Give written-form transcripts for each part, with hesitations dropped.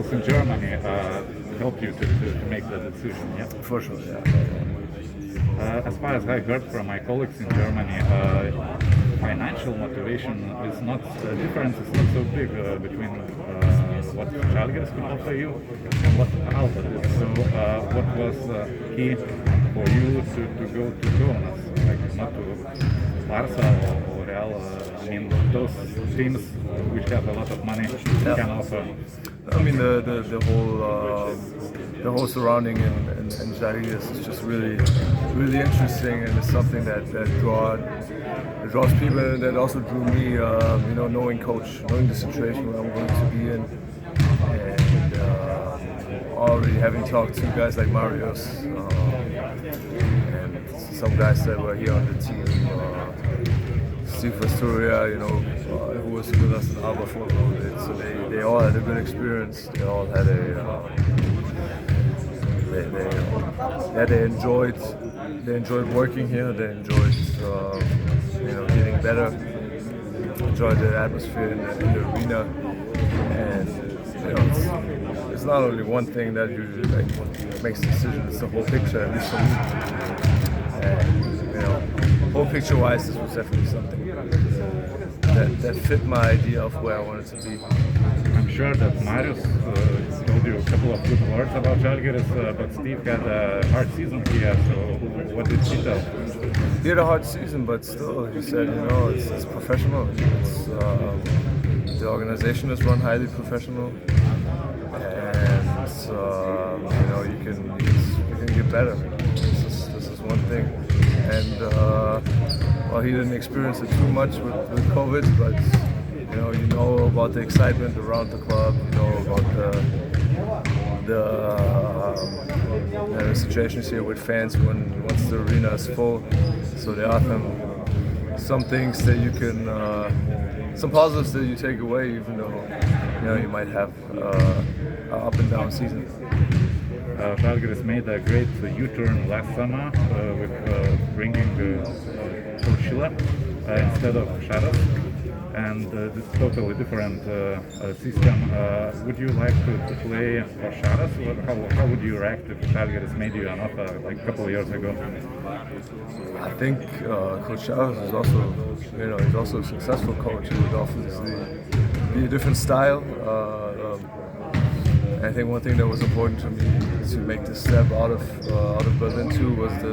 circles in Germany helped you to make the decision, yeah? For sure, yeah. As far as I heard from my colleagues in Germany, financial motivation is not, the difference is not so big between what Žalgiris can offer you and what Alba did. So what was key for you to go to Kaunas, like not to Barca or Real? I mean, those teams which have a lot of money can offer. I mean, the whole surrounding in Žalgiris is just really interesting, and it's something that draws people, and that also drew me. Knowing coach, knowing the situation where I'm going to be in, and already having talked to guys like Marius and some guys that were here on the team. Steve Astoria, who was with us in Alba for a little bit. So they all had a good experience. They all had they enjoyed working here. They enjoyed getting better. Enjoyed the atmosphere in the arena, and it's not only one thing that you makes the decision. It's the whole picture, at least for me. And whole picture-wise, this was definitely something that fit my idea of where I wanted to be. I'm sure that Marius told you a couple of good words about Žalgiris, but Steve had a hard season here, so what did he tell? He had a hard season, but still, he said, it's professional. The organization is run highly professional, and you can get better. This is one thing. And he didn't experience it too much with COVID, but you know about the excitement around the club. You know about the situations here with fans once the arena is full. So there are some things that you can, some positives that you take away, even though you might have an up and down season. Žalgiris made a great U-turn last summer with bringing Coachella instead of Shadows, and it's totally different system. Would you like to play for Shadows, or how would you react if Žalgiris made you an offer like a couple of years ago? I think Coach Shadows is also, he's also a successful coach. He would obviously be a different style. I think one thing that was important to me to make this step out of Berlin too was the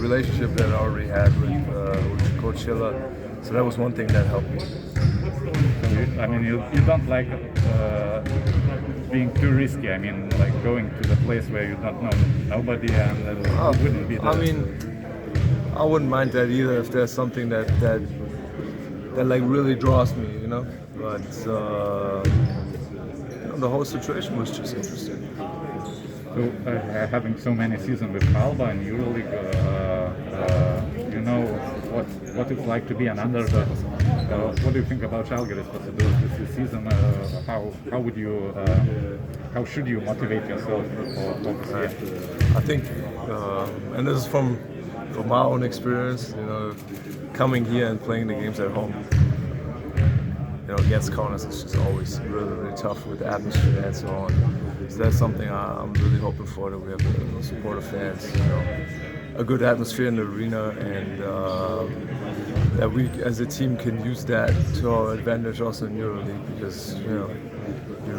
relationship that I already had with Coachella. So that was one thing that helped me. You don't like being too risky. I mean, like going to the place where you don't know nobody, and it wouldn't be. I wouldn't mind that either if there's something that like really draws me, But the whole situation was just interesting. So having so many seasons with Alba in EuroLeague, what it's like to be an underdog. What do you think about Žalgiris possibilities this season? How would you? How should you motivate yourself for this year? I think, and this is from my own experience, coming here and playing the games at home. Against Kaunas, it's just always really, really tough with the atmosphere and so on. So that's something I'm really hoping for, that we have the supportive fans, a good atmosphere in the arena, and that we as a team can use that to our advantage also in EuroLeague, because you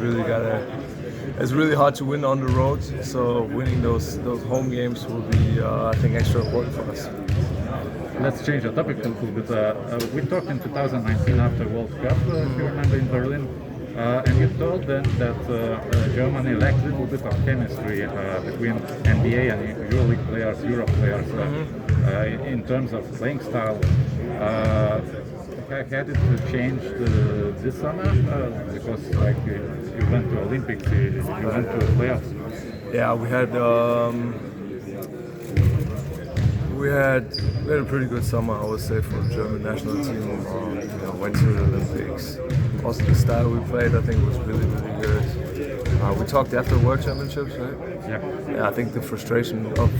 really gotta. It's really hard to win on the road, so winning those home games will be, I think, extra important for us. Let's change the topic a little bit. We talked in 2019 after World Cup, if you remember, in Berlin, and you told them that Germany lacked a little bit of chemistry between NBA and EuroLeague players, Europe players, in terms of playing style. Had it changed this summer? Because you went to Olympics, you went to the playoffs. Yeah, we had a pretty good summer, I would say, for the German national team. Went to the Olympics. Also, the style we played, I think, was really, really good. We talked after World Championships, right? Yeah. I think the frustration of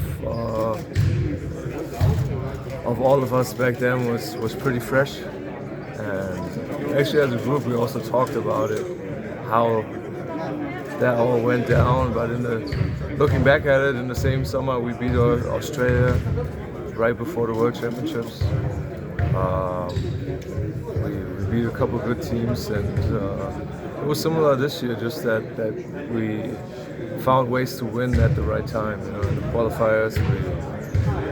all of us back then was pretty fresh. And actually, as a group, we also talked about it, how that all went down. But looking back at it, in the same summer we beat Australia right before the World Championships. We beat a couple of good teams, and it was similar this year. Just that we found ways to win at the right time. You know, in the qualifiers,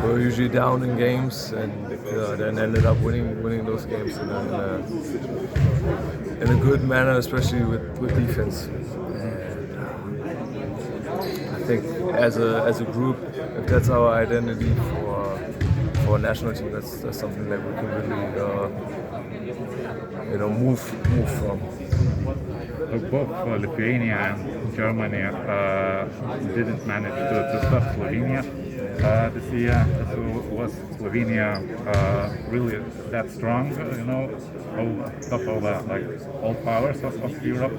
we were usually down in games, and then ended up winning those games in a good manner, especially with defense. And I think as a group, if that's our identity for a national team, that's something that we can really move from. Both Lithuania and Germany didn't manage to stop Slovenia this year. So was Slovenia really that strong? Top over like all powers of Europe.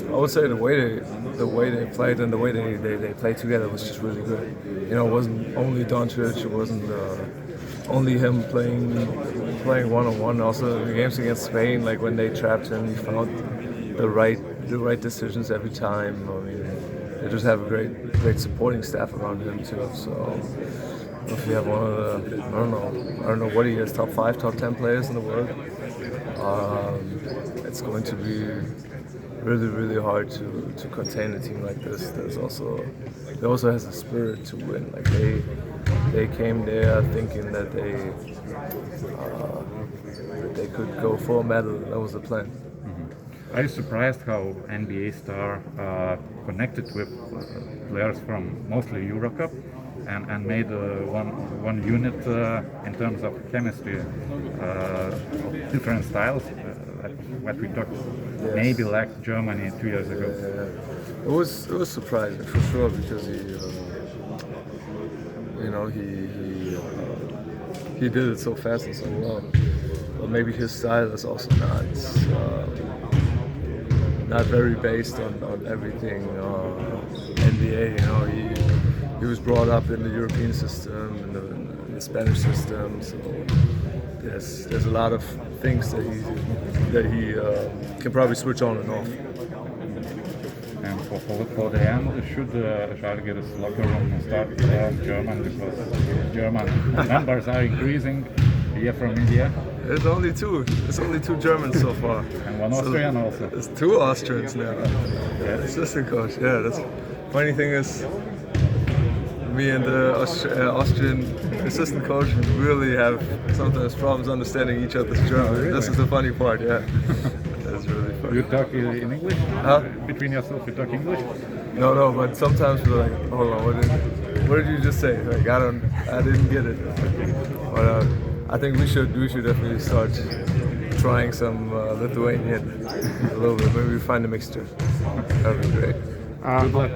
I would say the way they played and the way they played together was just really good. It wasn't only Doncic, it wasn't only him playing one-on-one. Also the games against Spain, like when they trapped him, he found the right decisions every time. I mean, they just have a great supporting staff around him too. So if you have one of the, I don't know what he is, top 5, top 10 players in the world, it's going to be really, really hard to contain a team like this. They also has a spirit to win. Like they came there thinking that they could go for a medal. That was the plan. Mm-hmm. Are you surprised how NBA star connected with players from mostly Eurocup and made one unit in terms of chemistry, different styles? What we talked maybe like Germany 2 years ago. It was surprising for sure, because he did it so fast and so well. But maybe his style is also not very based on everything NBA. He was brought up in the European system, in the Spanish system, so there's a lot of things that he can probably switch on and off. And for the end, should Žalgiris locker room start German, because German numbers are increasing year from year? There's only two. There's only 2 Germans so far. And one Austrian also. There's 2 Austrians now. Yeah. Assistant coach. Yeah. That's funny thing is, me and the Austrian assistant coach really have sometimes problems understanding each other's German. Oh, really? This is the funny part. Yeah. That's really funny. You talk in English? Huh? Between yourself, you talk English? No, but sometimes we're like, hold on, what did you just say? Like, I didn't get it. But I think we should definitely start trying some Lithuanian a little bit. Maybe we find a mixture. That'd be great. Good luck.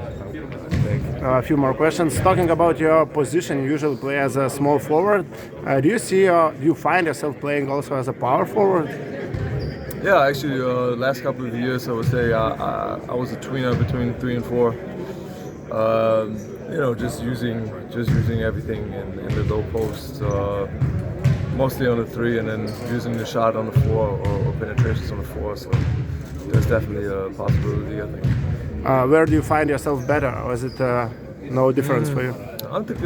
Thank you. A few more questions. Talking about your position, you usually play as a small forward. Do you find yourself playing also as a power forward? Yeah, actually, last couple of years I would say I was a tweener between 3 and 4. Just using everything in the low post, mostly on the 3, and then using the shot on the 4 or penetrations on the 4. So there's definitely a possibility, I think. Where do you find yourself better, or is it no difference for you? I don't think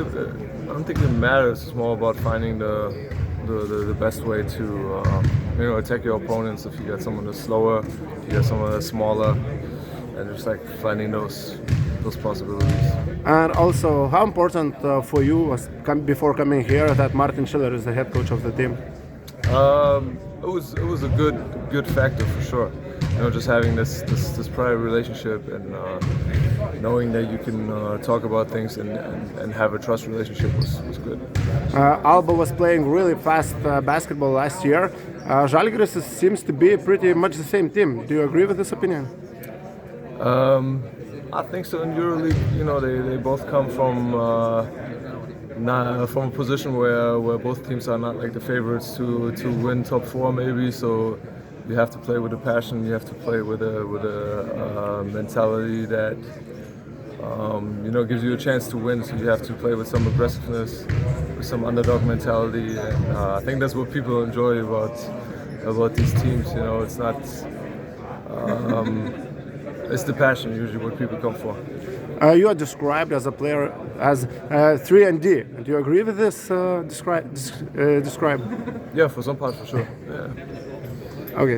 it matters. It's more about finding the best way to attack your opponents. If you got someone that's slower, if you got someone that's smaller, and just like finding those possibilities. And also, how important for you was before coming here that Martin Schiller is the head coach of the team? It was a good factor for sure. Just having this prior relationship and knowing that you can talk about things and have a trust relationship was good. Alba was playing really fast basketball last year. Žalgiris seems to be pretty much the same team. Do you agree with this opinion? I think so. In EuroLeague, they both come from a position where both teams are not like the favorites to win top 4 maybe. So you have to play with a passion. You have to play with a mentality that gives you a chance to win. So you have to play with some aggressiveness, with some underdog mentality, and I think that's what people enjoy about these teams. It's not It's the passion usually what people come for. You are described as a player as 3D. Do you agree with this describe? Yeah, for some part, for sure. Yeah. Okay.